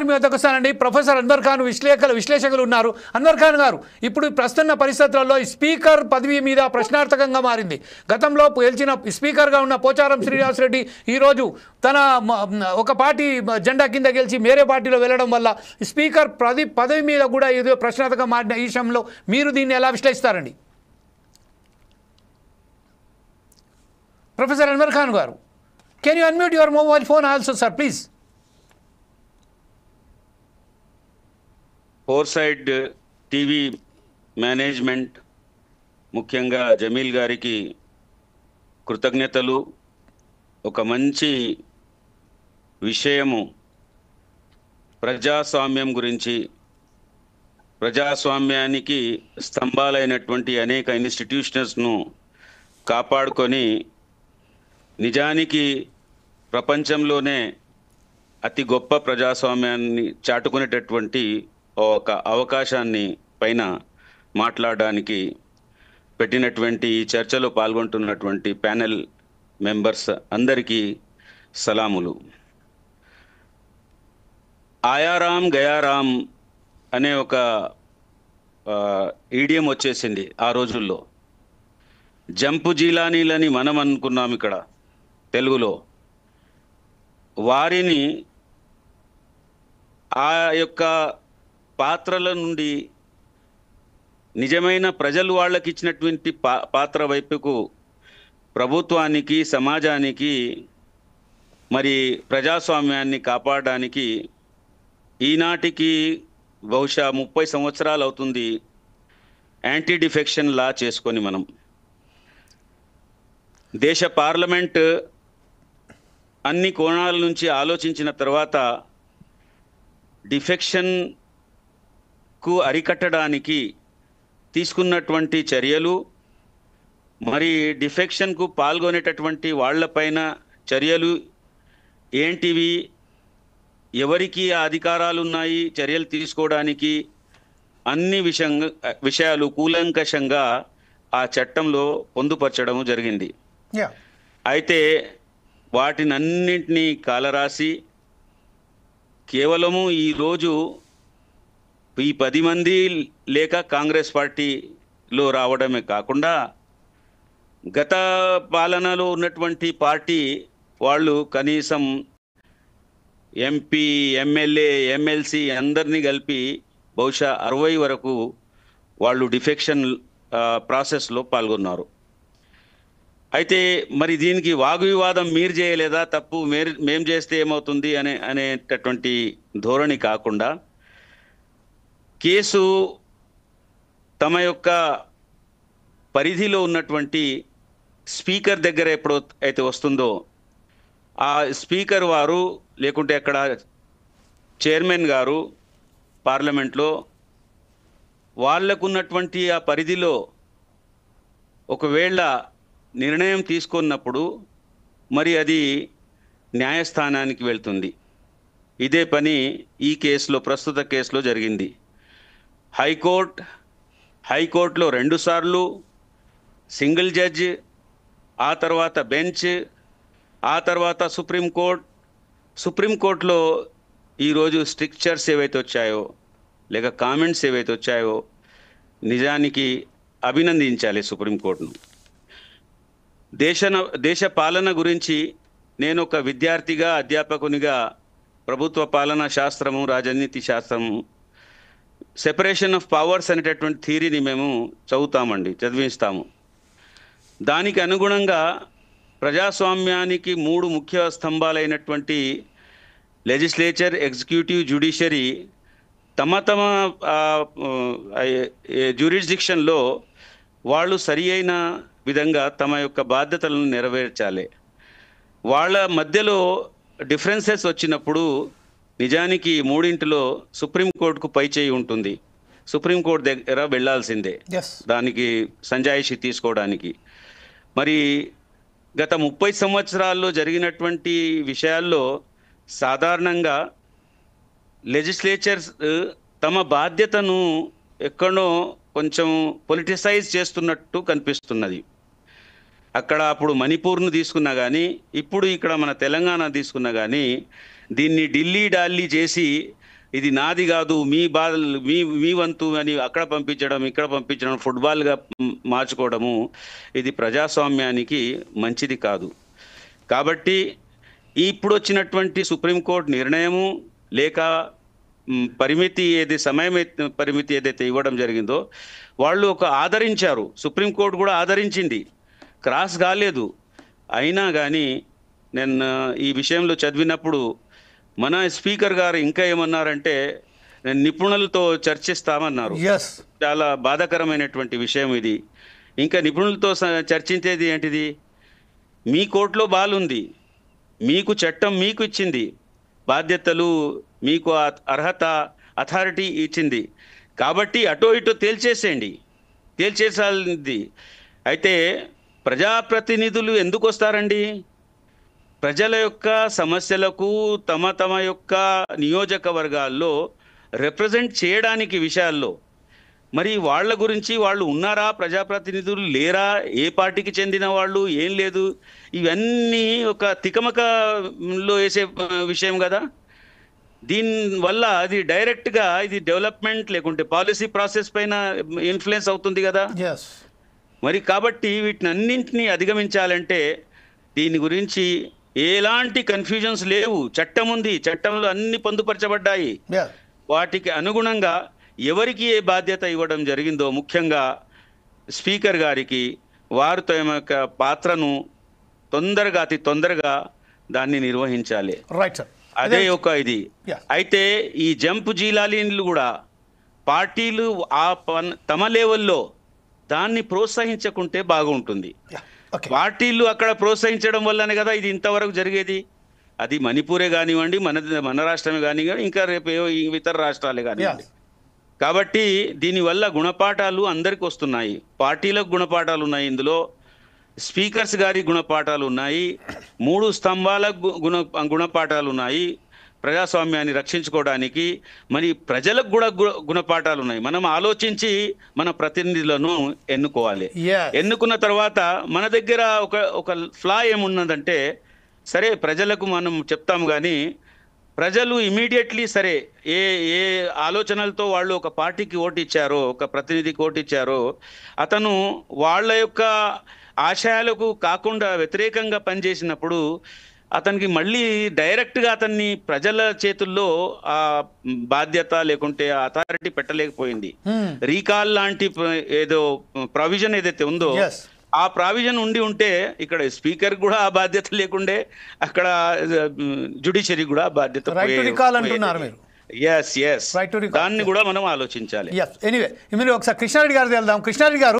గారు మీ వద్దకు వస్తానండి. ప్రొఫెసర్ అన్వర్ ఖాన్ విశ్లేషకులు ఉన్నారు. అన్వర్ ఖాన్ గారు, ఇప్పుడు ప్రస్తుత పరిస్థితుల్లో స్పీకర్ పదవి మీద ప్రశ్నార్థకంగా మారింది. గతంలో గెలిచిన స్పీకర్గా ఉన్న పోచారం శ్రీనివాసరెడ్డి ఈరోజు తన ఒక పార్టీ జెండా కింద గెలిచి వేరే పార్టీలో వెళ్ళడం వల్ల స్పీకర్ పదవి మీద కూడా ఏదో ప్రశ్నార్థకంగా మారిన ఈ విషయంలో మీరు దీన్ని ఎలా విశ్లేషిస్తారండి? ప్రొఫెసర్ అన్వర్ ఖాన్ గారు, can you unmute your mobile phone also sir please? Foresight TV management, ముఖ్యంగా జమీల్ గారికి కృతజ్ఞతలు. ఒక మంచి విషయము ప్రజాస్వామ్యం గురించి, ప్రజాస్వామ్యానికి స్తంభాలైనటువంటి అనేక ఇన్స్టిట్యూషన్స్ను కాపాడుకొని నిజానికి ప్రపంచంలోనే అతి గొప్ప ప్రజాస్వామ్యాన్ని చాటుకునేటటువంటి ఒక అవకాశాన్ని పైన మాట్లాడడానికి పెట్టినటువంటి ఈ చర్చలో పాల్గొంటున్నటువంటి ప్యానెల్ మెంబర్స్ అందరికీ సలాములు. ఆయారాం గయారాం అనే ఒక ఈడియం వచ్చేసింది ఆ రోజుల్లో. జంపు జీలానీలని మనం అనుకున్నాం ఇక్కడ తెలుగులో. వారిని ఆ యొక్క పాత్రల నుండి నిజమైన ప్రజలు వాళ్ళకి ఇచ్చినటువంటి పాత్ర వైపుకు ప్రభుత్వానికి, సమాజానికి, మరి ప్రజాస్వామ్యాన్ని కాపాడడానికి ఈనాటికి బహుశా 30 సంవత్సరాలు అవుతుంది యాంటీ డిఫెక్షన్ లా చేసుకొని మనం. దేశ పార్లమెంట్ అన్ని కోణాల నుంచి ఆలోచించిన తర్వాత డిఫెక్షన్కు అరికట్టడానికి తీసుకున్నటువంటి చర్యలు, మరి డిఫెక్షన్కు పాల్గొనేటటువంటి వాళ్లపైన చర్యలు ఏంటివి, ఎవరికి ఆ అధికారాలు ఉన్నాయి చర్యలు తీసుకోవడానికి, అన్ని విషయాలు కూలంకషంగా ఆ చట్టంలో పొందుపరచడం జరిగింది. అయితే వాటినన్నింటినీ కాలరాసి కేవలము ఈరోజు ఈ 10 మంది లేక కాంగ్రెస్ పార్టీలో రావడమే కాకుండా గత పాలనలో ఉన్నటువంటి పార్టీ వాళ్ళు కనీసం ఎంపీ, ఎమ్మెల్యే, ఎమ్మెల్సీ అందరినీ కలిపి బహుశా 60 వరకు వాళ్ళు డిఫెక్షన్ ప్రాసెస్లో పాల్గొన్నారు. అయితే మరి దీనికి వాగ్వివాదం మీరు చేయలేదా, తప్పు మేం చేస్తే ఏమవుతుంది అనేటటువంటి ధోరణి కాకుండా కేసు తమ యొక్క పరిధిలో ఉన్నటువంటి స్పీకర్ దగ్గర ఎప్పుడు అయితే వస్తుందో ఆ స్పీకర్ వారు, లేకుంటే అక్కడ చైర్మన్ గారు పార్లమెంట్లో వాళ్ళకున్నటువంటి ఆ పరిధిలో ఒకవేళ నిర్ణయం తీసుకున్నప్పుడు మరి అది న్యాయస్థానానికి వెళ్తుంది. ఇదే పని ఈ కేసులో, ప్రస్తుత కేసులో జరిగింది. హైకోర్టులో 2 సార్లు, సింగిల్ జడ్జ్, ఆ తర్వాత బెంచ్, ఆ తర్వాత సుప్రీంకోర్టులో ఈరోజు స్ట్రిక్చర్స్ ఏవైతే వచ్చాయో లేక కామెంట్స్ ఏవైతే వచ్చాయో నిజానికి అభినందించాలి సుప్రీంకోర్టును. దేశ పాలన గురించి నేను ఒక విద్యార్థిగా, అధ్యాపకునిగా ప్రభుత్వ పాలనా శాస్త్రము, రాజనీతి శాస్త్రము, సెపరేషన్ ఆఫ్ పవర్స్ అనేటటువంటి థియరీని మేము చదివిస్తాము. దానికి అనుగుణంగా ప్రజాస్వామ్యానికి 3 ముఖ్య స్తంభాలైనటువంటి లెజిస్లేచర్, ఎగ్జిక్యూటివ్, జ్యుడిషియరీ తమ జ్యూరిస్డిక్షన్లో వాళ్ళు సరి అయిన విధంగా తమ యొక్క బాధ్యతలను నెరవేర్చాలి. వాళ్ళ మధ్యలో డిఫరెన్సెస్ వచ్చినప్పుడు నిజానికి 3 సుప్రీంకోర్టుకు పైచేయి ఉంటుంది. సుప్రీంకోర్టు దగ్గర వెళ్లాల్సిందే దానికి సంజాయిషి తీసుకోవడానికి. మరి గత 30 సంవత్సరాల్లో జరిగినటువంటి విషయాల్లో సాధారణంగా లెజిస్లేచర్స్ తమ బాధ్యతను ఎక్కడో కొంచెం పొలిటిసైజ్ చేస్తున్నట్టు కనిపిస్తున్నది. అక్కడ అప్పుడు మణిపూర్ను తీసుకున్నా కానీ, ఇప్పుడు ఇక్కడ మన తెలంగాణ తీసుకున్నా కానీ దీన్ని ఢిల్లీ డాల్లీ చేసి ఇది నాది కాదు, మీ బాధలు మీ వంతు అని అక్కడ పంపించడం, ఇక్కడ పంపించడం, ఫుట్బాల్గా మార్చుకోవడము ఇది ప్రజాస్వామ్యానికి మంచిది కాదు. కాబట్టి ఇప్పుడు వచ్చినటువంటి సుప్రీంకోర్టు నిర్ణయము లేక పరిమితి ఏదైతే ఇవ్వడం జరిగిందో వాళ్ళు ఆదరించారు. సుప్రీంకోర్టు కూడా ఆదరించింది, క్రాస్ కాలేదు. అయినా కానీ నేను ఈ విషయంలో చదివినప్పుడు మన స్పీకర్ గారు ఇంకా ఏమన్నారంటే నిపుణులతో చర్చిస్తామన్నారు. చాలా బాధాకరమైనటువంటి విషయం ఇది. ఇంకా నిపుణులతో చర్చించేది ఏంటిది? మీ కోర్టులో బాలుంది, మీకు చట్టం మీకు ఇచ్చింది, బాధ్యతలు మీకు అర్హత అథారిటీ ఇచ్చింది. కాబట్టి అటో ఇటో తేల్చేసాలి. అయితే ప్రజాప్రతినిధులు ఎందుకు వస్తారండి? ప్రజల యొక్క సమస్యలకు తమ యొక్క నియోజకవర్గాల్లో రిప్రజెంట్ చేయడానికి విషయాల్లో మరి వాళ్ళ గురించి వాళ్ళు ఉన్నారా? ప్రజాప్రతినిధులు లేరా? ఏ పార్టీకి చెందిన వాళ్ళు, ఏం లేదు, ఇవన్నీ ఒక తికమకలో వేసే విషయం కదా. దీనివల్ల అది డైరెక్ట్గా ఇది డెవలప్మెంట్ లేకుంటే పాలసీ ప్రాసెస్ పైన ఇన్ఫ్లుయెన్స్ అవుతుంది కదా. మరి కాబట్టి వీటిని అన్నింటినీ అధిగమించాలంటే దీని గురించి ఎలాంటి కన్ఫ్యూజన్స్ లేవు. చట్టం ఉంది, చట్టంలో అన్ని పొందుపరచబడ్డాయి. వాటికి అనుగుణంగా ఎవరికి ఏ బాధ్యత ఇవ్వడం జరిగిందో ముఖ్యంగా స్పీకర్ గారికి వారు తమ యొక్క పాత్రను అతి తొందరగా దాన్ని నిర్వహించాలి. అదే ఇది. అయితే ఈ జంప్ జిలానీలు కూడా పార్టీలు తమ లెవెల్లో దాన్ని ప్రోత్సహించకుంటే బాగుంటుంది. పార్టీలు అక్కడ ప్రోత్సహించడం వల్లనే కదా ఇది ఇంతవరకు జరిగేది. అది మణిపూరే కానివ్వండి, మన రాష్ట్రమే కానివ్వండి, ఇంకా రేపు ఇతర రాష్ట్రాలే కానివ్వండి. కాబట్టి దీనివల్ల గుణపాఠాలు అందరికి వస్తున్నాయి. పార్టీలకు గుణపాఠాలు ఉన్నాయి, ఇందులో స్పీకర్స్ గారి గుణపాఠాలు ఉన్నాయి, 3 స్తంభాలకు గుణపాఠాలు ఉన్నాయి. ప్రజాస్వామ్యాన్ని రక్షించుకోవడానికి మరి ప్రజలకు కూడా గుణపాఠాలు ఉన్నాయి. మనం ఆలోచించి మన ప్రతినిధులను ఎన్నుకోవాలి. ఎన్నుకున్న తర్వాత మన దగ్గర ఒక ఫ్లా ఏమున్నదంటే, సరే ప్రజలకు మనం చెప్తాం కానీ ప్రజలు ఇమీడియట్లీ సరే ఏ ఆలోచనలతో వాళ్ళు ఒక పార్టీకి ఓటు ఇచ్చారో, ఒక ప్రతినిధికి ఓటు ఇచ్చారో, అతను వాళ్ళ యొక్క ఆశయాలకు కాకుండా వ్యతిరేకంగా పనిచేసినప్పుడు అతనికి మళ్ళీ డైరెక్ట్గా అతన్ని ప్రజల చేతుల్లో ఆ బాధ్యత లేకుంటే ఆ అథారిటీ పెట్టలేకపోయింది. రీకాల్ లాంటి ఏదో ప్రావిజన్ ఏదైతే ఉందో ఆ ప్రావిజన్ ఉంటే ఇక్కడ స్పీకర్ కూడా ఆ బాధ్యత లేకుండే, అక్కడ జ్యుడిషియరీ కూడా ఆ బాధ్యత. దాన్ని కూడా మనం ఆలోచించాలి. ఎనీవే, మీరు ఒకసారి కృష్ణారెడ్డి గారు వెళ్దాం. కృష్ణారెడ్డి గారు